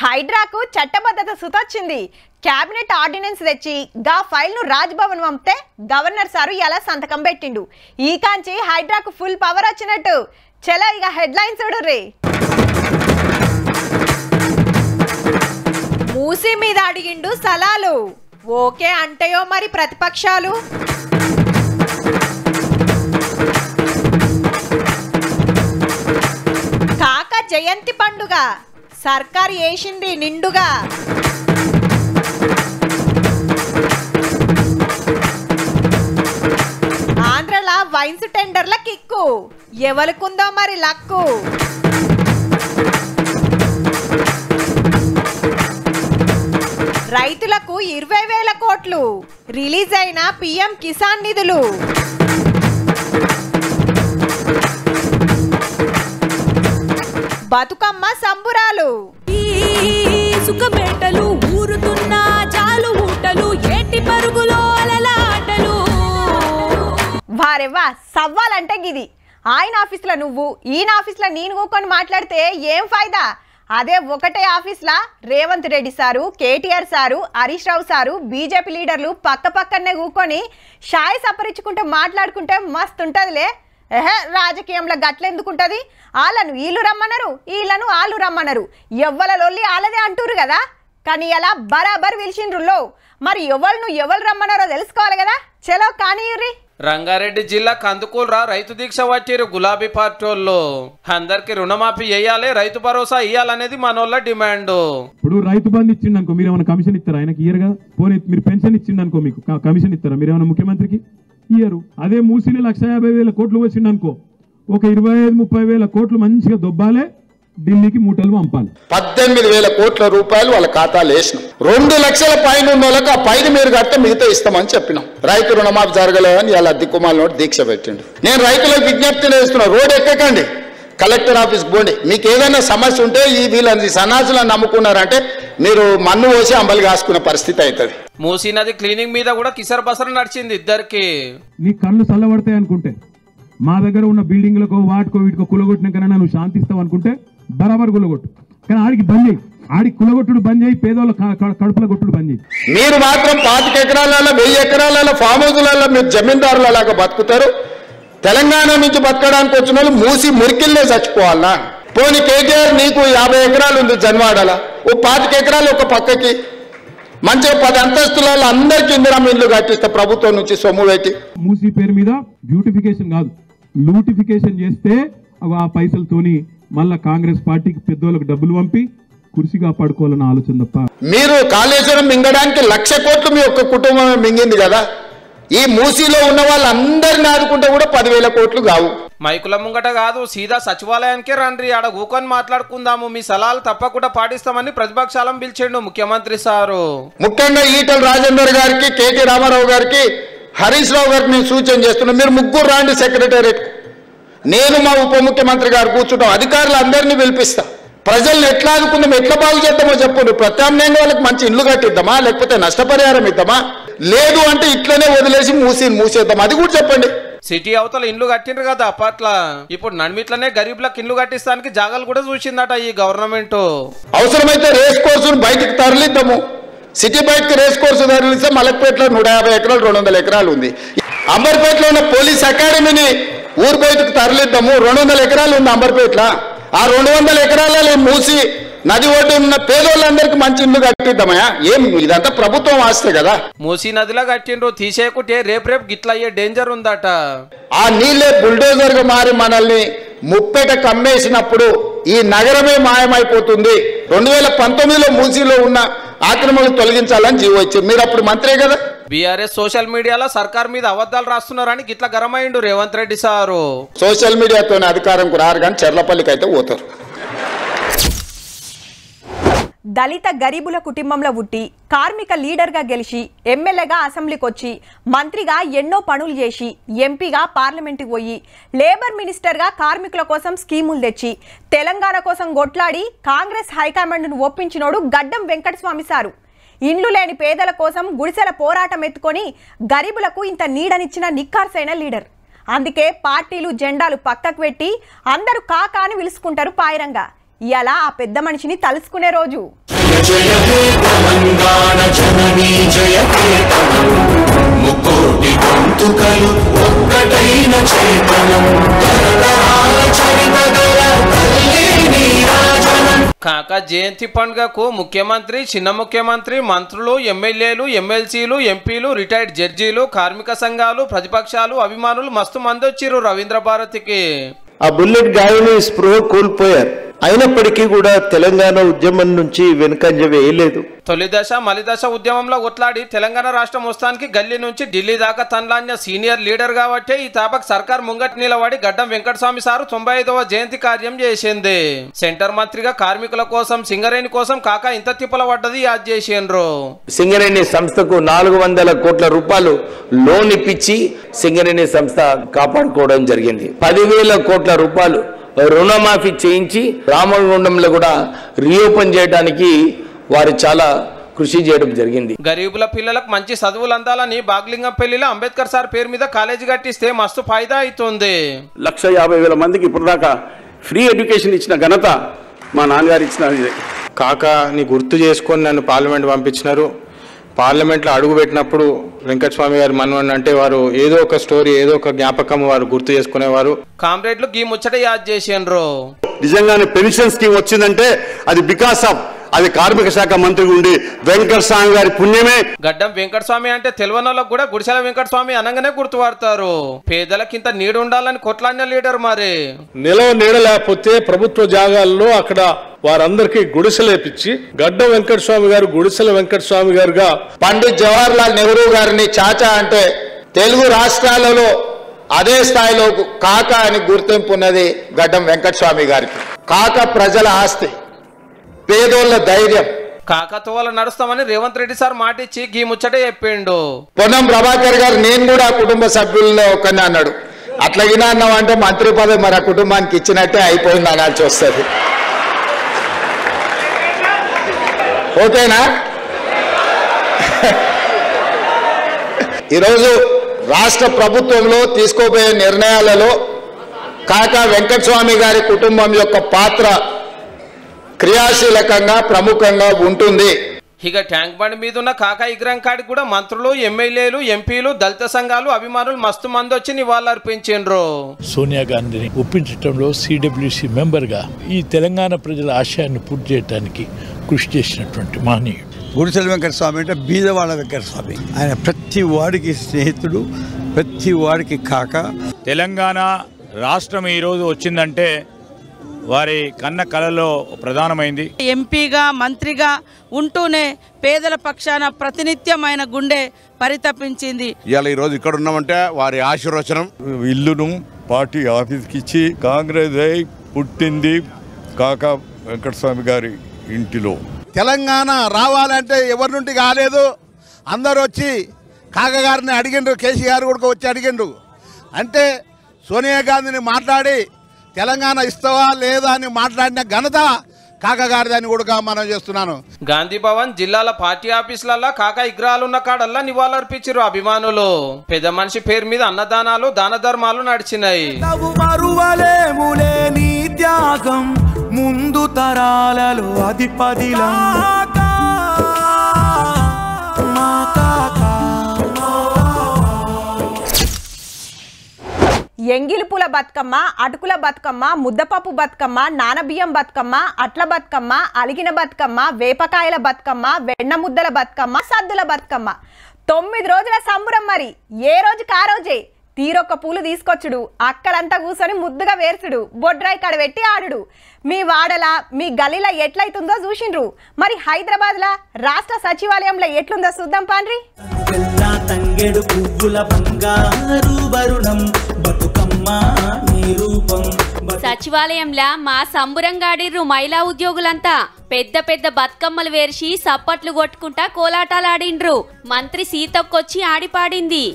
హైడ్రాకు చట్టబద్ధత సుతొచ్చింది. Cabinet ordinance తెచ్చి గా ఫైల్ను రాజ్భవన్ పంపితే గవర్నర్ సారు ఇలా సంతకం పెట్టిండు. ఈ కాంచి హైడ్రాకు ఫుల్ పవర్ వచ్చినట్టు. చలో ఇక హెడ్లైన్స్ చూడుర్రి. మూసి మీద అడిగిండు సలాలు, ఓకే అంటయో మరి ప్రతిపక్షాలు. కాక జయంతి పండుగ సర్కారు వేసింది నిండుగా. ఆంధ్రల వైన్స్ టెండర్ల కిక్కు, ఎవరికుందో మరి లక్కు. రైతులకు 20,000 కోట్లు, రిలీజ్ అయిన పిఎం కిసాన్ నిధులు. బతుకమ్మ సంబురాలు, సుఖబేటలు ఊరుతున్న చాలు ఊటలు, ఏటి పరుగులో అలలాటలు. వారెవ్వా సవ్వాలంటే గిది. ఆయన ఆఫీస్లో నువ్వు, ఈయన ఆఫీస్లో నేను కూకొని మాట్లాడితే ఏం ఫైదా? అదే ఒకటే ఆఫీస్లా Revanth Reddy sir, KTR sir, Harish Rao sir, BJP లీడర్లు పక్క పక్కనే కూకొని షాయి సపరించుకుంటూ మాట్లాడుకుంటే మస్తు ఉంటుందిలే. రాజకీయంలో గట్లెందుకుంటుంది? వాళ్ళను వీళ్ళు రమ్మన్నారు, వీళ్ళను వాళ్ళు రమ్మన్నారు, ఎవ్వల లొల్లి వాళ్ళదే అంటారు కదా. కానీ ఇలా బరాబర్ పిలిచిండ్రులో మరి ఎవరు రమ్మన్నారో తెలుసుకోవాలి కదా. చలో కానీయుర్రి. రంగారెడ్డి జిల్లా కందుకూరురా రైతు దీక్ష పట్టిరు గులాబీ పార్టీ వాళ్ళు. అందరికి రుణమాఫీ చేయాలి, రైతు భరోసా ఇయ్యాలనేది మనోళ్ళ డిమాండ్. ఇప్పుడు రైతు బంధు ఇచ్చిండు అనుకో, మీరు ఏమైనా కమిషన్ ఇస్తారా? ఆయనకి ఇయ్యరు కదా. పోనీ మీరు పెన్షన్ ఇచ్చిండు అనుకో, మీకు కమిషన్ ఇస్తారా? మీరు ఏమైనా ముఖ్యమంత్రికి ఇయ్యరు. అదే మూసీలో 150,000 కోట్లు వచ్చిండు అనుకో, ఒక 25-30,000 కోట్లు మంచిగా దొబ్బాలే, ఢిల్లీకి మూటలు పంపాలి. 18,000 కోట్ల రూపాయలు వాళ్ళ ఖాతాలు వేసినాం. 2 లక్షల పైన ఉన్న వాళ్ళకి ఆ పైన మీరు కడితే మిగతా ఇస్తామని చెప్పినాం. రైతు రుణమాఫీ జరగలేదని ఇలా దిక్కుమాల నోటి దీక్ష పెట్టిండు. నేను రైతులకు విజ్ఞప్తి చేస్తున్నా, రోడ్ ఎక్కకండి, కలెక్టర్ ఆఫీస్కి పోండి. మీకు ఏదైనా సమస్య ఉంటే ఈ వీళ్ళని సన్నాసులను నమ్ముకున్నారంటే మీరు మన్ను పోసి అంబలి కాసుకునే పరిస్థితి అవుతుంది. మూసీ నది క్లీనింగ్ మీద కూడా కిసర్ బసర నడిచింది ఇద్దరికి. నీ కళ్ళు చల్లబడతాయి అనుకుంటే, మా దగ్గర ఉన్న బిల్డింగ్లకు వాటికో వీటికో కులగొట్టినాకైనా నువ్వు శాంతిస్తావు అనుకుంటే బరాబర్ కులగొట్టు. కానీ ఆడికి బంద్ చేయి, ఆడికి కులగొట్టుడు బంద్ చేయి, పేదోళ్ళ కడుపుల కొట్టుడు బంద్ చేయి. మీరు మాత్రం 25 ఎకరాలలో 1000 ఎకరాలలో ఫామ్ హౌజులలో మీరు జమీందారులలాగా బతుకుతారు. తెలంగాణ నుంచి బతకడానికి వచ్చిన వాళ్ళు మూసి మురికిల్లే చచ్చిపోవాలనా? పోనీ కేటీఆర్ నీకు 50 ఎకరాలు ఉంది జన్వాడల, ఓ 25 ఎకరాలు ఒక పక్కకి మంచిగా 10 అంతస్తులలో అందరికి ఇందిరమ్మ ఇల్లు కట్టిస్తే ప్రభుత్వం నుంచి సొమ్ము పెట్టి. మూసీ పేరు మీద బ్యూటిఫికేషన్ కాదు, లూటిఫికేషన్ చేస్తే ఆ పైసలతోని మళ్ళా కాంగ్రెస్ పార్టీకి పెద్దోళ్ళకి డబ్బులు పంపి కుర్చీ కాపాడుకోవాలన్న ఆలోచన తప్ప. మీరు కాళేశ్వరం మింగడానికి 1,00,000 కోట్లు మీ ఒక్క కుటుంబం మింగింది కదా. ఈ మూసీలో ఉన్న వాళ్ళందరిని ఆదుకుంటే కూడా 10,000 కోట్లు కావు. మైకుల ముంగట కాదు, సీదా సచివాలయానికే రండి, ఆడ కూకొని మాట్లాడుకుందాము, మీ సలహాలు తప్పకుండా పాటిస్తామని ప్రతిపక్షాలను పిలిచిండు ముఖ్యమంత్రి సారు. ముఖ్యంగా ఈటల రాజేందర్ గారికి, కేటీ రామారావు గారికి, హరీష్ రావు గారికి నేను సూచన చేస్తున్నా, మీరు ముగ్గురు రాండి సెక్రటేరియట్. నేను మా ఉప ముఖ్యమంత్రి గారు కూర్చుంటాం, అధికారులు అందరినీ పిలిపిస్తా. ప్రజల్ని ఎట్లా ఆదుకుందాం, ఎట్లా బాగు చేద్దామో చెప్పండి. ప్రత్యామ్నాయంగా వాళ్ళకి మంచి ఇల్లు కట్టిద్దామా, లేకపోతే నష్టపరిహారం ఇద్దామా, లేదు అంటే ఇట్లనే వదిలేసి మూసేద్దాం, అది కూడా చెప్పండి. సిటీ అవతల ఇండ్లు కట్టిండ్రు కదా అప్పట్లా, ఇప్పుడు నడిమిట్లనే గరీబ్లకు ఇండ్లు కట్టిస్తానికి జాగాలు కూడా చూసిందట ఈ గవర్నమెంట్. అవసరమైతే రేస్ కోర్సును బయటకు తరలిద్దాము. సిటీ బయటకు రేస్ కోర్సు తరలిస్తే మలక్పేటలో 150 ఎకరాలు 200 ఎకరాలు ఉంది. అంబర్పేటలో ఉన్న పోలీస్ అకాడమీని ఊరు బయటకు తరలిద్దాము. 200 ఎకరాలు ఉంది అంబర్పేటలో. ఆ 200 ఎకరాలలో మూసి నది ఒడ్డు ఉన్న పేదోళ్ళందరికీ మంచి ఇల్లు కట్టిద్దామయ్యా. ఏం ఇదంతా ప్రభుత్వం ఆస్తే కదా. మూసీ నదిలో కట్టిండ్రు, తీసేకుంటే రేపు గిట్ల అయ్యే డేంజర్ ఉందట. ఆ నీళ్ళే బుల్డోజర్ గా మారి మనల్ని ముప్పెట కమ్మేసినప్పుడు ఈ నగరమే మాయమైపోతుంది. 2019లో మూసీలో ఉన్న ఆక్రమణలు తొలగించాలని జీవో ఇచ్చింది. మీరు అప్పుడు మంత్రే కదా. బీఆర్ఎస్ సోషల్ మీడియాలో సర్కార్ మీద అబద్ధాలు రాస్తున్నారని గిట్ల గరమైండు రేవంత్ రెడ్డి సారు. సోషల్ మీడియాతోనే అధికారంకు రారు కానీ చెర్లపల్లికి అయితే పోతారు. దళిత గరీబుల కుటుంబంలో పుట్టి కార్మిక లీడర్గా గెలిచి ఎమ్మెల్యేగా అసెంబ్లీకి వచ్చి మంత్రిగా ఎన్నో పనులు చేసి ఎంపీగా పార్లమెంటుకు పోయి లేబర్ మినిస్టర్గా కార్మికుల కోసం స్కీములు తెచ్చి తెలంగాణ కోసం కొట్లాడి కాంగ్రెస్ హైకమాండ్ను ఒప్పించినోడు గడ్డం వెంకటస్వామి సారు. ఇండ్లు లేని పేదల కోసం గుడిసెల పోరాటం ఎత్తుకొని గరీబులకు ఇంత నీడనిచ్చిన నిక్కార్సైన లీడర్. అందుకే పార్టీలు జెండాలు పక్కకు పెట్టి అందరూ కాకా అని పిలుచుకుంటారు పాయిరంగా. ఇలా ఆ పెద్ద మనిషిని తలుసుకునే రోజు. కాకా జయంతి పండుగకు ముఖ్యమంత్రి, చిన్న ముఖ్యమంత్రి, మంత్రులు, ఎమ్మెల్యేలు, ఎమ్మెల్సీలు, ఎంపీలు, రిటైర్డ్ జడ్జీలు, కార్మిక సంఘాలు, ప్రతిపక్షాలు, అభిమానులు మస్తు మంది వచ్చిర్రు రవీంద్ర భారతికి. ఆ బుల్లెట్ గాయని స్పృహ కోల్పోయారు. అయినప్పటికీ కూడా తెలంగాణ ఉద్యమం నుంచి వెనుకంజ వేయలేదు. తొలి దశ మలిదశ ఉద్యమంలో కొట్లాడి తెలంగాణ రాష్ట్రం వస్తానికి గల్లీ నుంచి ఢిల్లీ దాకా తనలాన్య సీనియర్ లీడర్ కాబట్టి ఈ తాపక్ సర్కార్ ముంగట్ నిలబడి గడ్డం వెంకటస్వామి సారు 95వ జయంతి కార్యం చేసింది. సెంటర్ మంత్రిగా కార్మికుల కోసం సింగరేణి కోసం కాకా ఇంత తిప్పల పడ్డది యాద్ చేసిండ్రు. సింగరేణి సంస్థకు 400 కోట్ల రూపాయలు లోన్ ఇప్పించి సింగరేణి సంస్థ కాపాడుకోవడం జరిగింది. 10,000 కోట్ల రూపాయలు రుణమాఫీ చేయించి రామగుండంలో కూడా రీఓపెన్ చేయడానికి వారు చాలా కృషి చేయడం జరిగింది. గరీబుల పిల్లలకు మంచి చదువులు అందాలని బాగ్లింగంపల్లిలో అంబేద్కర్ సార్ పేరు మీద కాలేజీ కట్టిస్తే మస్తు ఫాయిదా అవుతుంది. 150,000 మందికి ఇప్పటిదాకా ఫ్రీ ఎడ్యుకేషన్ ఇచ్చిన ఘనత మా నాన్నగారు ఇచ్చిన. కాకాని గుర్తు చేసుకొని నన్ను పార్లమెంట్ పంపించినారు. పార్లమెంట్లో అడుగు పెట్టినప్పుడు వెంకటస్వామి గారి మనవన్ అంటే వారు ఏదో ఒక స్టోరీ, ఏదో ఒక జ్ఞాపకం వారు గుర్తు చేసుకునేవారు. కామ్రేడ్లు గీ ముచ్చట యాద్ చేసిండ్రు. నిజంగానే పెన్షన్ స్కీమ్ వచ్చిందంటే అది బికాస్ ఆఫ్ అది కార్మిక శాఖ మంత్రి ఉండి వెంకటస్వామి గారి పుణ్యమే. గడ్డం వెంకటస్వామి అంటే తెలియనోళ్ళకు కూడా గుడిసెల వెంకటస్వామి అనగానే గుర్తుపడతారు. పేదలకింత నీడు ఉండాలని కొట్లాడిన లీడర్. మరి నీడ లేకపోతే ప్రభుత్వ జాగాల్లో అక్కడ వారందరికీ గుడిసెలేపించి గడ్డం వెంకటస్వామి గారు గుడిసెల వెంకటస్వామి గారుగా పండిత్ జవహర్లాల్ నెహ్రూ గారిని చాచా అంటే తెలుగు రాష్ట్రాలలో అదే స్థాయిలో కాకా అని గుర్తింపు ఉన్నది గడ్డం వెంకటస్వామి గారికి. కాకా ప్రజల ఆస్తి, పేదోళ్ల ధైర్యం. కాకతోవల నడుస్తామని రేవంత్ రెడ్డి సార్ మాటిచ్చి గీ ముచ్చటే చెప్పిండు. పొన్నం ప్రభాకర్ గారు నేను కూడా కుటుంబ సభ్యుల్లో ఒకరిని అన్నాడు. అట్లాగినా అన్నామంటే మంత్రి పదవి మరి ఆ కుటుంబానికి ఇచ్చినట్టే అయిపోయింది అనాల్సి వస్తుంది. ఓకేనా? ఈరోజు రాష్ట్ర ప్రభుత్వంలో తీసుకోబోయే నిర్ణయాలలో కాకా వెంకటస్వామి గారి కుటుంబం యొక్క పాత్ర క్రియాశీలకంగా ప్రముఖంగా ఉంటుంది. ఇక ట్యాంక్ బండ్ మీద ఉన్న కాకా విగ్రహం కాడికి కూడా మంత్రులు, ఎమ్మెల్యేలు, ఎంపీలు, దళిత సంఘాలు, అభిమానులు మస్తు మంది వచ్చి నివాళులర్పించిండ్రు. సోనియా గాంధీని ఒప్పించడంలో సిడబ్ల్యూసి మెంబర్గా ఈ తెలంగాణ ప్రజల ఆశయాన్ని పూర్తి చేయడానికి కృషి చేసినటువంటి మహనీయుడు. గుడిసెల వెంకటస్వామి అంటే బీదవాడ వెంకటస్వామి. ఆయన ప్రతి వాడికి స్నేహితుడు, ప్రతి వాడికి కాక. తెలంగాణ రాష్ట్రం ఈరోజు వచ్చిందంటే వారి కన్న కళలో ప్రధానమైంది. ఎంపీగా మంత్రిగా ఉంటూనే పేదల పక్షాన ప్రతినిత్యమైన గుండె పరితపించింది. ఇవాళ ఈరోజు ఇక్కడ ఉన్నామంటే వారి ఆశీర్వచనం. ఇల్లును పార్టీ ఆఫీస్కి ఇచ్చి కాంగ్రెస్ పుట్టింది కాకా వెంకటస్వామి గారి ఇంటిలో. తెలంగాణ రావాలంటే ఎవరి నుండి కాలేదు, అందరూ వచ్చి కాకా గారిని అడిగిండ్రు. కేసీఆర్ కూడా వచ్చి అడిగిండ్రు. అంటే సోనియా గాంధీని మాట్లాడి తెలంగాణ ఇస్తావా లేదా అని మాట్లాడిన ఘనత కాకా గారిదని కూడా మనం చేస్తున్నాను. గాంధీ భవన్, జిల్లాల పార్టీ ఆఫీసులలో కాకా విగ్రహాలున్న కాడల్లా నివాళులర్పించారు అభిమానులు. పెద్ద మనిషి పేరు మీద అన్నదానాలు, దాన ధర్మాలు నడిచినాయి. ముందు తరాలలో అధిపతిలా ఎంగిలిపూల బతుకమ్మ, అటుకుల బతుకమ్మ, ముద్దపప్పు బతుకమ్మ, నానబియ్యం బతుకమ్మ, అట్ల బతుకమ్మ, అలిగిన బతుకమ్మ, వేపకాయల బతుకమ్మ, వెన్న ముద్దల బతుకమ్మ, సద్దుల బతుకమ్మ. 9 రోజుల సంబురం. మరి ఏ రోజుకి ఆ రోజే తీరొక్క పూలు తీసుకొచ్చుడు, అక్కలంతా కూర్చొని ముద్దుగా వేర్చుడు, బొడ్రాయి కాడ పెట్టి ఆడుడు. మీ వాడల, మీ గలీలా ఎట్లయితుందో చూసిండ్రు. మరి హైదరాబాద్లా రాష్ట్ర సచివాలయంలో ఎట్లుందో చూద్దాం పాండ్రి. సచివాలయంలా మా సంబురంగాడిర్రు మహిళా ఉద్యోగులంతా. పెద్ద పెద్ద బతుకమ్మలు వేర్చి సప్పట్లు కొట్టుకుంటా కోలాటాలాడిండ్రు. మంత్రి సీతక్కొచ్చి ఆడిపాడింది.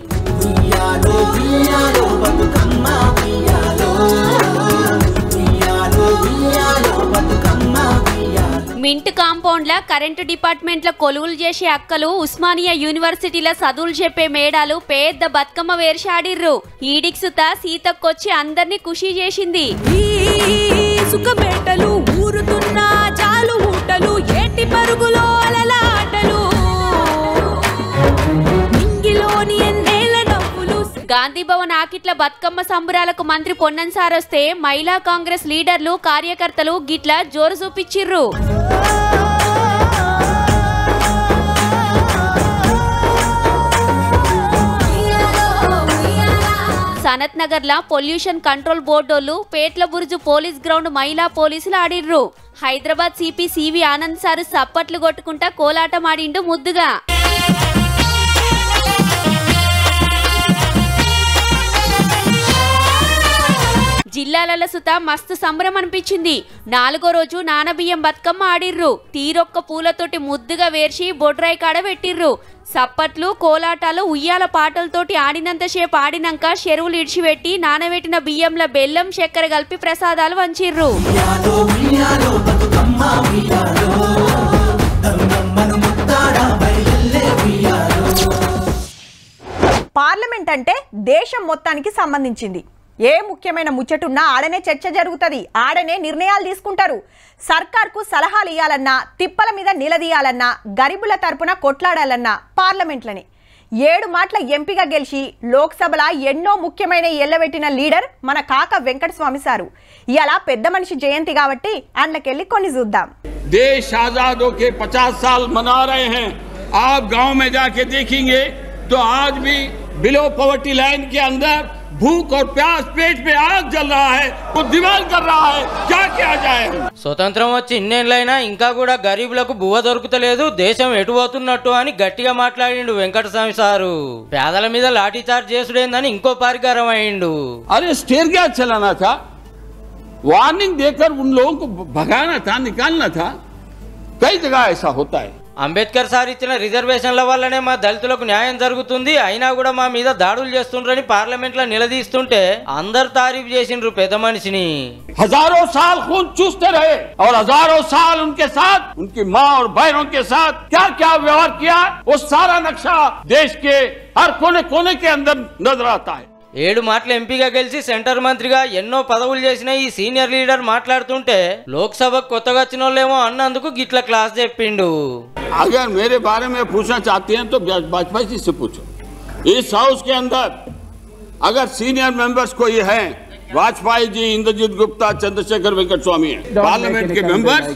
మింట్ కాంపౌండ్ల కరెంటు డిపార్ట్మెంట్ల కొలువులు చేసే అక్కలు, ఉస్మానియా యూనివర్సిటీల చదువులు చెప్పే మేడాలు పెద్ద బతుకమ్మ వేర్షాడిర్రు. ఈడిక్సుత సీతక్కొచ్చి అందరినీ ఖుషి చేసింది. సుఖమేటలు ఊరు ఈదుతున్న జాలు ఊటలు ఏటి పరుగులో అలలాటలు నింగిలోని ఎన్నేల నవ్వులు. గాంధీ భవన్ ఆకిట్ల బతుకమ్మ సంబరాలకు మంత్రి పొన్నం సార్ వస్తే మహిళా కాంగ్రెస్ లీడర్లు కార్యకర్తలు గిట్ల జోరు చూపించిర్రు. సనత్ నగర్ లా పొల్యూషన్ కంట్రోల్ బోర్డోళ్ళు పేట్ల బుర్జు పోలీస్ గ్రౌండ్ మహిళా పోలీసులు ఆడిర్రు. Hyderabad CP CV Anand sir సప్పట్లు కొట్టుకుంటా కోలాటం ఆడిండు ముద్దుగా. జిల్లాల సుత మస్తు సంబరం అనిపించింది. 4వ రోజు నానబియ్యం బతుకమ్మ ఆడిర్రు. తీరొక్క పూలతోటి ముద్దుగా వేర్చి బొడ్రాయి కాడ పెట్టిర్రు. సప్పట్లు కోలాటాలు ఉయ్యాల పాటలతోటి ఆడినంతసేపు ఆడినాక చెరువులు ఇడిచిపెట్టి నానబెట్టిన బియ్యంలో బెల్లం చక్కెర కలిపి ప్రసాదాలు వంచిర్రు. పార్లమెంట్ అంటే దేశం మొత్తానికి సంబంధించింది. ఏ ముఖ్యమైన ముచ్చటున్నా ఆడనే చర్చ జరుగుతుంది, ఆడనే నిర్ణయాలు తీసుకుంటారు. సర్కార్కు సలహాలు ఇవ్వాలన్నా, తిప్పల మీద నిలదీయాలన్నా, గరీబుల తరపున కొట్లాడాలన్నా పార్లమెంట్లని. 7 మాటల ఎంపీగా గెలిచి లోక్సభలో ఎన్నో ముఖ్యమైన ఎల్లబెట్టిన లీడర్ మన కాక వెంకటస్వామి సారు. ఇలా పెద్ద మనిషి జయంతి కాబట్టి అందులోకెళ్ళి కొన్ని చూద్దాం. देश आजाद होके 50 साल मना रहे हैं. आप गांव में जाके देखेंगे तो आज भी बिलो पॉवर्टी लाइन के अंदर भूख और प्यास पेट में आग जल रहा है, वो दीवार कर रहा है. क्या किया जाए? స్వతంత్రం వచ్చి ఇన్నేళ్ళైనా ఇంకా కూడా గరీబులకు బువ్వ దొరుకుతలేదు, దేశం ఎటు పోతున్నట్టు అని గట్టిగా మాట్లాడిండు వెంకటస్వామి సారు. పేదల మీద లాఠీ చార్జ్ చేసుడేందని ఇంకో పరిగారం అయిండు. अरे स्टेयर गैस चलाना था, वार्निंग देकर उन लोगों को भगाना था, निकालना था. कई जगह ऐसा होता है. అంబేద్కర్ సార్ ఇచ్చిన రిజర్వేషన్ల వల్లనే మా దళితులకు న్యాయం జరుగుతుంది, అయినా కూడా మా మీద దాడులు చేస్తుండ్రని పార్లమెంట్ లో నిలదీస్తుంటే అందరు తారీఫ్ చేసిండ్రు పెద్ద మనిషిని. हजारों साल खून चूसते रहे और हजारों साल उनके साथ, उनकी माँ और बहनों के साथ क्या क्या व्यवहार किया, वो सारा नक्शा देश के हर कोने कोने के अंदर नजर आता है. 7 మాటలు ఎంపీగా గెలిచి సెంటర్ మంత్రిగా ఎన్నో పదవులు చేసిన ఈ సీనియర్ లీడర్ మాట్లాడుతుంటే లోక్సభకు కొత్తగా వచ్చిన వాళ్ళేమో అన్నందుకు గిట్ల క్లాస్ చెప్పిండు. अगर मेरे बारे में पूछना चाहते हैं तो वाजपेयी जी से पूछो. इस हाउस के अंदर अगर सीनियर मेंबर्स कोई है, वाजपेयी जी, इंद्रजीत गुप्ता, चंद्रशेखर वेंकट स्वामी है. पार्लियामेंट के मेंबर्स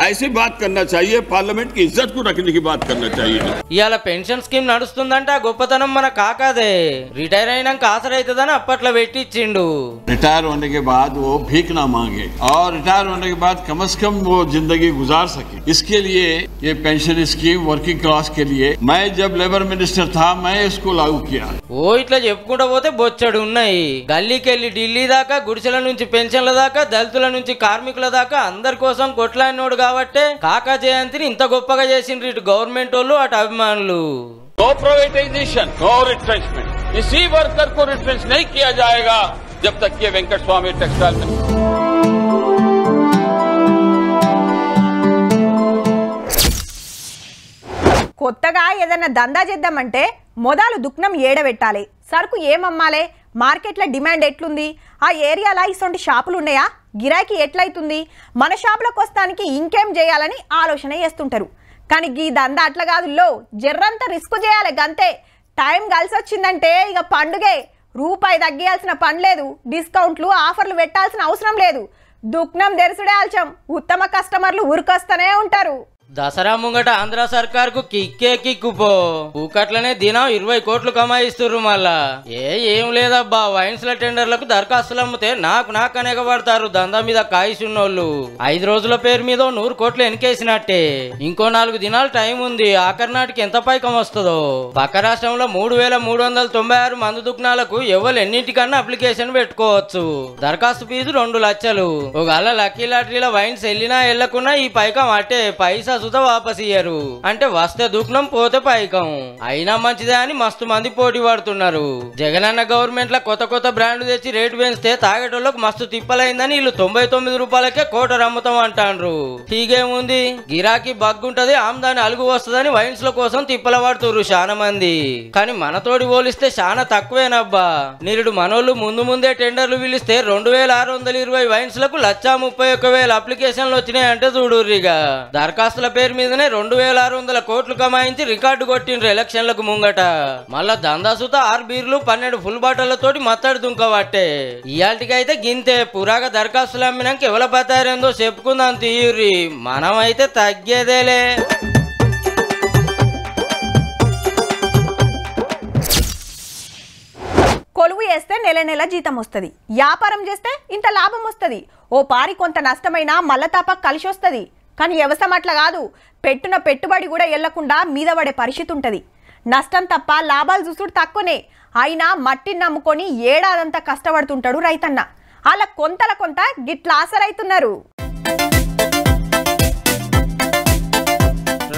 ऐसी बात करना चाहिए, पार्लियामेंट की इज्जत को रखने की बात करना चाहिए. ఇవాళ పెన్షన్ స్కీమ్ నడుస్తుందంట, గొప్పతనం మన కాకాదే. రిటైర్ అయినాక ఆసరైతుందని అప్పట్లో పెట్టిచ్చిండు. रिटायर होने के बाद वो भीख ना मांगे और रिटायर होने के बाद कम से कम वो जिंदगी गुजार सके, इसके लिए ये पेंशन स्कीम वर्किंग क्लास के लिए मैं जब लेबर मिनिस्टर था मैं इसको लागू किया. ఓ ఇట్లా చెప్పుకుంటూ పోతే బొచ్చడు ఉన్నాయి. గల్లీకెళ్ళి ఢిల్లీ దాకా, గుడిసెల నుంచి పెన్షన్ల దాకా, దళితుల నుంచి కార్మికుల దాకా అందరి కోసం కొట్లాడినోడు కాబట్టే కాకా జయంతిని ఇంత గొప్పగా చేసిండ్రు ఇటు గవర్నమెంట్ వాళ్ళు అటు అభిమానులు. No privatisation, no retrenchment. इसी वर्कर को रिट्रेंच नहीं किया जाएगा जब तक ये वेंकट स्वामी टेक्सटाइल में. కొత్తగా ఏదైనా దందా చేద్దామంటే మొదలు దుక్నం ఏడబెట్టాలి, సరుకు ఏమమ్మాలే, మార్కెట్లో డిమాండ్ ఎట్లుంది, ఆ ఏరియాలో ఇటువంటి షాపులు ఉన్నాయా, గిరాకీ ఎట్లయితుంది, మన షాపులకు వస్తానికి ఇంకేం చేయాలని ఆలోచన చేస్తుంటారు. కానీ ఈ దందా అట్లా కాదుల్లో, జర్రంతా రిస్క్ చేయాలి గంతే. టైం కలిసి వచ్చిందంటే ఇక పండుగే, రూపాయి తగ్గియాల్సిన పని లేదు, డిస్కౌంట్లు ఆఫర్లు పెట్టాల్సిన అవసరం లేదు. దుక్నం తెరుసుడే ఆల్చం, ఉత్తమ కస్టమర్లు ఊరికొస్తూనే ఉంటారు. దసరా ముంగట ఆంధ్ర సర్కార్కు కిక్కే కిక్కుపో, పూకట్లనే దినం 20 కోట్లు కమాయిస్తుర్రు. మళ్ళా ఏం లేదబ్బా, వైన్స్ల టెండర్లకు దరఖాస్తులు అమ్మితే నాకు అనేకపడతారు దందా మీద కాయిసున్నోళ్ళు. 5 రోజుల పేరు మీద 100 కోట్లు ఎనికేసినట్టే. ఇంకో 4 దినాలు టైం ఉంది, ఆఖరి నాటికి ఎంత పైకం వస్తుందో. పక్క రాష్ట్రంలో 3,396 మందు దుకాణాలకు ఎవరు ఎన్నింటికన్నా అప్లికేషన్ పెట్టుకోవచ్చు. దరఖాస్తు ఫీజు 2 లక్షలు. ఒకవేళ లక్కీ లాటరీలో వైన్స్ వెళ్ళినా వెళ్ళకున్నా ఈ పైకం అట్టే, పైసా సుత వాపస్ ఇయ్యరు. అంటే వస్తే దుఃఖం పోతే పైకం. అయినా మంచిదే అని మస్తు మంది పోటీ పడుతున్నారు. జగనన్న గవర్నమెంట్ ల కొత్త బ్రాండ్లు తెచ్చి రేటు పెంచితే తాగేటోళ్ళకు మస్తు తిప్పలైందని వీళ్ళు 99 రూపాయలకే కోటర్ అమ్ముతాం అంటాండ్రు. హీగేముంది, గిరాకీ బగ్గుంటది, ఆమ్దాని అలుగు వస్తుందని వైన్స్ ల కోసం తిప్పల పడుతుర్రు చాలా మంది. కానీ మనతోటి పోలిస్తే చాలా తక్కువేనబ్బా. నిరుడు మనోళ్ళు ముందే టెండర్లు పిలిస్తే 2620 వైన్స్ లకు 131,000 అప్లికేషన్లు వచ్చినాయంటే చూడుర్రిగా. దరఖాస్తుల పేరు మీదనే 2600 కోట్లు కమాయించి రికార్డు కొట్టిండ్రు ఎలక్షన్లకు ముంగట. మళ్ళా దందాసుత 6 బీర్లు 12 ఫుల్ బాటలతోటి మత్తడి దుంకబట్టే. ఇయాల్టికైతే గింతే. పురాగా దరఖాస్తులు అమ్మినాక ఎవల పతారేందో చెప్పుకుందాం తీయుర్రి. మనమైతే తగ్గేదేలే. కొలువు చేస్తే నెల జీతం వస్తుంది, వ్యాపారం చేస్తే ఇంత లాభం వస్తుంది, ఓ పారి కొంత నష్టమైనా మళ్ళా తప్ప కలిసి వస్తుంది. కానీ వ్యవసాయం అట్లా కాదు, పెట్టున పెట్టుబడి కూడా వెళ్లకుండా మీద పడే పరిస్థితి ఉంటుంది. నష్టం తప్ప లాభాలు చూసుడు తక్కువనే. అయినా మట్టిని నమ్ముకొని ఏడాదంతా కష్టపడుతుంటాడు రైతన్న. అలా కొంత గిట్లా ఆసరైతున్నారు.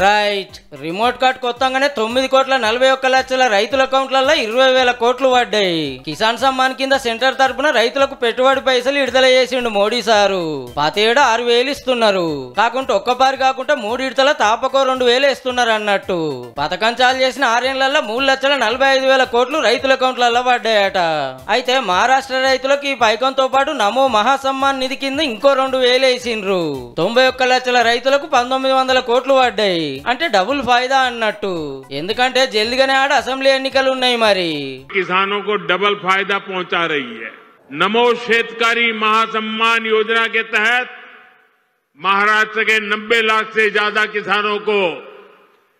రైట్. రిమోట్ కార్డ్ కొత్తగానే 9,41,00,000 రైతుల అకౌంట్లలో 20,000 కోట్లు పడ్డాయి. కిసాన్ సమ్మాన్ కింద సెంటర్ తరపున రైతులకు పెట్టుబడి పైసలు విడుదల చేసిండు మోడీ సారు. పాతేడు 6,000 ఇస్తున్నారు. కాకుండా ఒక్కపారి కాకుండా 3 విడతల తాపకో 2,000 ఇస్తున్నారు అన్నట్టు. పథకం చాలు చేసిన 6 ఏళ్లలో 3,45,000 కోట్లు రైతుల అకౌంట్లలో పడ్డాయట. అయితే మహారాష్ట్ర రైతులకు ఈ పైకంతో పాటు నమో మహాసమ్మాన్ నిధి కింద ఇంకో 2,000 వేసిండ్రు. 91,00,000 రైతులకు 1,900 కోట్లు పడ్డాయి. అంటే డబుల్ फायदा అన్నట్టు. ఎందుకంటే జల్దిగానే ఆడ అసెంబ్లీ ఎన్నికలు ఉన్నాయి. మరి किसानों को डबल फायदा पहुंचा रही है। नमो शेतकारी महासम्मान योजना के तहत महाराष्ट्र के 90 लाख से ज्यादा किसानों को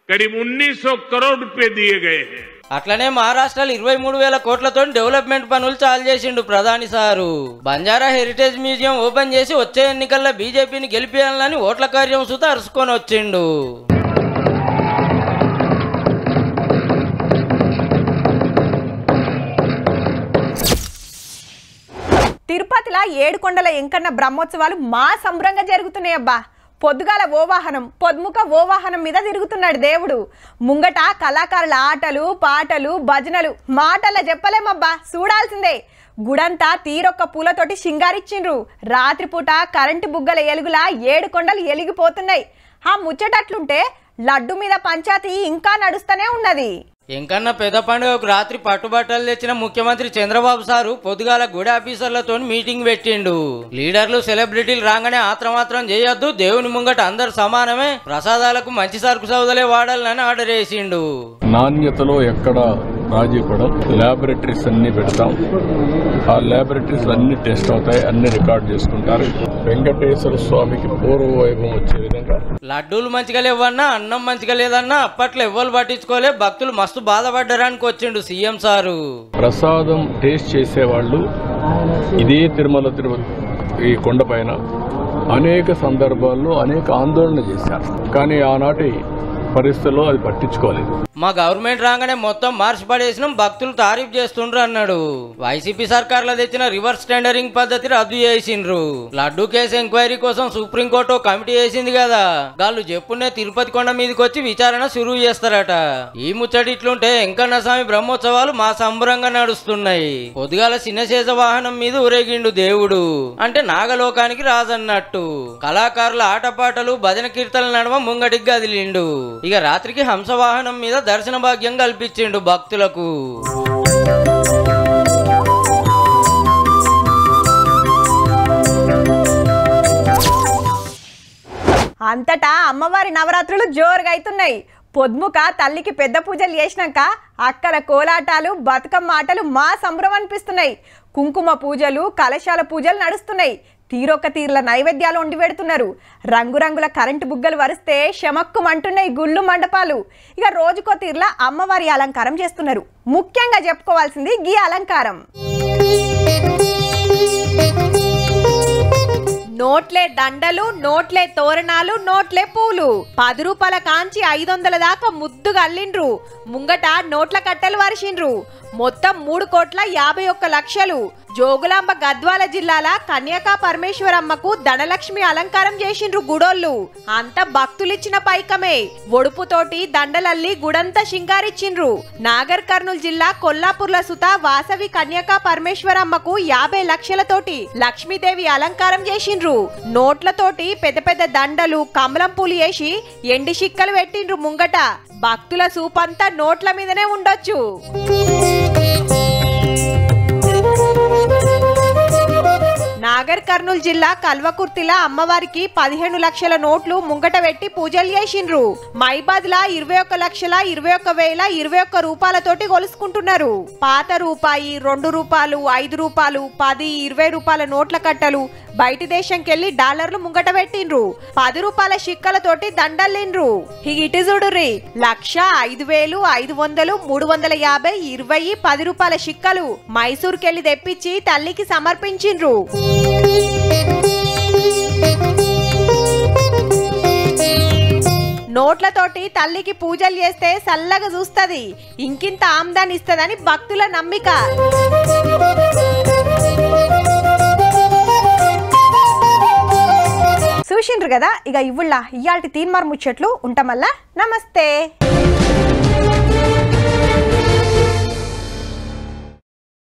करीब 1,900 करोड़ रुपए दिए गए हैं। అట్లనే మహారాష్ట్రలో 23,000 కోట్లతో డెవలప్మెంట్ పనులు చాలు చేసిండు ప్రధాని sir. Banjara heritage museum open చేసి వచ్చే ఎన్నికల్లో బీజేపీని గెలిపేయాలని ఓట్ల కార్యం సుత అరుచుకొని వచ్చిండు. తిరుపతిలో 7 కొండల ఎంకన్న బ్రహ్మోత్సవాలు మా సంబరంగా జరుగుతున్నాయి అబ్బా. పొద్దుగాల ఓ వాహనం, పొద్దుముక ఓ వాహనం మీద తిరుగుతున్నాడు దేవుడు. ముంగట కళాకారుల ఆటలు, పాటలు, భజనలు మాటల్లో చెప్పలేమబ్బా, చూడాల్సిందే. గుడంతా తీరొక్క పూలతోటి సింగారిచ్చిండ్రు. రాత్రిపూట కరెంటు బుగ్గల ఎలుగులా 7 కొండలు ఎలిగిపోతున్నాయి. ఆ ముచ్చటట్లుంటే లడ్డు మీద పంచాయతీ ఇంకా నడుస్తూనే ఉన్నది. ఇంకన్నా పెద్ద పండుగకు రాత్రి పట్టుబట్టలు తెచ్చిన ముఖ్యమంత్రి చంద్రబాబు సారు పొద్దుగాల గుడి ఆఫీసర్లతో మీటింగ్ పెట్టిండు. లీడర్లు సెలబ్రిటీలు రాగానే ఆత్రమాత్రం చేయొద్దు, దేవుని ముంగట అందరు సమానమే, ప్రసాదాలకు మంచి సరుకు సౌదలే వాడాలని ఆర్డర్ వేసిండు. నాణ్యతలో ఎక్కడ రాజీ పడం, ల్యాబొరేటరీస్ అన్ని పెడతాం. ఆ ల్యాబొరేటరీస్ అన్ని టెస్ట్ అవుతాయి, అన్ని రికార్డ్ చేసుకుంటారు. వెంకటేశ్వర స్వామికి పూర్వ వైభవం వచ్చే విధంగా లడ్డూలు మంచిగా లేవన్నా, అన్నం మంచిగా లేదన్నా అప్పట్లో ఎవ్వరు పట్టించుకోలే. భక్తులు మస్తు బాధపడ్డరానికి వచ్చిండు సీఎం సారు. ప్రసాదం టేస్ట్ చేసేవాళ్ళు ఇదే తిరుపతి ఈ కొండపైన అనేక సందర్భాల్లో అనేక ఆందోళన చేశారు. కానీ ఆనాటి పరిస్థితుల్లో అది పట్టించుకోలేదు. మా గవర్నమెంట్ రాగానే మొత్తం మార్చి పడేసినాం, భక్తులు తారీఫ్ చేస్తుండ్రు అన్నాడు. వైసీపీ సర్కార్లో తెచ్చిన రివర్స్ టెండరింగ్ పద్ధతి రద్దు చేసిండ్రు. లడ్డూ కేసు ఎంక్వైరీ కోసం సుప్రీంకోర్టు కమిటీ వేసింది కదా, వాళ్ళు చెప్పునే తిరుపతి కొండ మీదకి వచ్చి విచారణ షురూ చేస్తారట. ఈ ముచ్చటి ఇట్లుంటే వెంకన్న స్వామి బ్రహ్మోత్సవాలు మా సంబరంగా నడుస్తున్నాయి. పొద్దుగాల చిన్నశేష వాహనం మీద ఊరేగిండు దేవుడు. అంటే నాగలోకానికి రాజన్నట్టు. కళాకారుల ఆటపాటలు భజన కీర్తనల నడమ ముంగటికి గదిలిండు. ఇక రాత్రికి హంస వాహనం మీద దర్శన భాగ్యం కల్పించిండు భక్తులకు. అంతటా అమ్మవారి నవరాత్రులు జోరుగా అవుతున్నాయి. పొద్దుముక తల్లికి పెద్ద పూజలు చేసినాక అక్కల కోలాటాలు, బతుకమ్మ ఆటలు మా సంబరం అనిపిస్తున్నాయి. కుంకుమ పూజలు, కలశాల పూజలు నడుస్తున్నాయి. తీరొక్క తీర్ల నైవేద్యాలు వండి పెడుతున్నారు. రంగురంగుల కరెంటు బుగ్గలు వరిస్తే శమక్కుమంటున్నాయి గుళ్ళు మండపాలు. ఇక రోజుకో తీర్ల అమ్మవారి అలంకారం చేస్తున్నారు. ముఖ్యంగా చెప్పుకోవాల్సింది గీ అలంకారం. నోట్లే దండలు, నోట్లే తోరణాలు, నోట్లే పూలు. 10 రూపాయల కాంచి 500 దాకా ముద్దుగా అల్లిండ్రు. ముంగట నోట్ల కట్టెలు వరిసిండ్రు. మొత్తం 3,51,00,000. జోగులాంబ గద్వాల జిల్లాల కన్యకా పరమేశ్వరమ్మకు ధనలక్ష్మి అలంకారం చేసిండ్రు గుడోళ్ళు. అంత భక్తులిచ్చిన పైకమే. ఒడుపుతోటి దండలల్లి గుడంతా షింగారిచ్చిండ్రు. నాగర్ కర్నూల్ జిల్లా కొల్లాపూర్ల సుత వాసవి కన్యకా పరమేశ్వరమ్మకు 50 లక్షలతోటి లక్ష్మీదేవి అలంకారం చేసిండ్రు. నోట్లతోటి పెద్ద పెద్ద దండలు, కమలం పూలు వేసి ఎండి షిక్కలు పెట్టిండ్రు ముంగట. భక్తుల సూపంతా నోట్ల మీదనే ఉండొచ్చు. నాగర్ కర్నూల్ జిల్లా కల్వకుర్తిల అమ్మవారికి 15 లక్షల నోట్లు ముంగట పెట్టి పూజలు చేసిండ్రు. మైబాద్ లా 21,21,21 రూపాయలతోటి కొలుసుకుంటున్నారు. పాత రూపాయి, 2 రూపాయలు, 5 రూపాయలు, 10, 20 రూపాయల నోట్ల కట్టలు బయటి దేశంకెళ్లి డాలర్లు ముంగట పెట్టిండ్రు. 10 రూపాయల షిక్కలతోటి దండల్లిండ్రు. ఇటు చూడుర్రి, 1,00,000, 5,000, 500, 350, 20, 10 రూపాయల షిక్కలు మైసూర్కెళ్లి తెప్పించి తల్లికి సమర్పించిండ్రు. నోట్లతోటి తల్లికి పూజలు చేస్తే సల్లగా చూస్తది, ఇంకింత ఆమ్దాని ఇస్తదని భక్తుల నమ్మిక. చూసిండ్రు కదా, ఇక ఇవ్వుళ్ళ ఇయాల్టి తీన్మార్ ముచ్చట్లు ఉంటామల్లా. నమస్తే.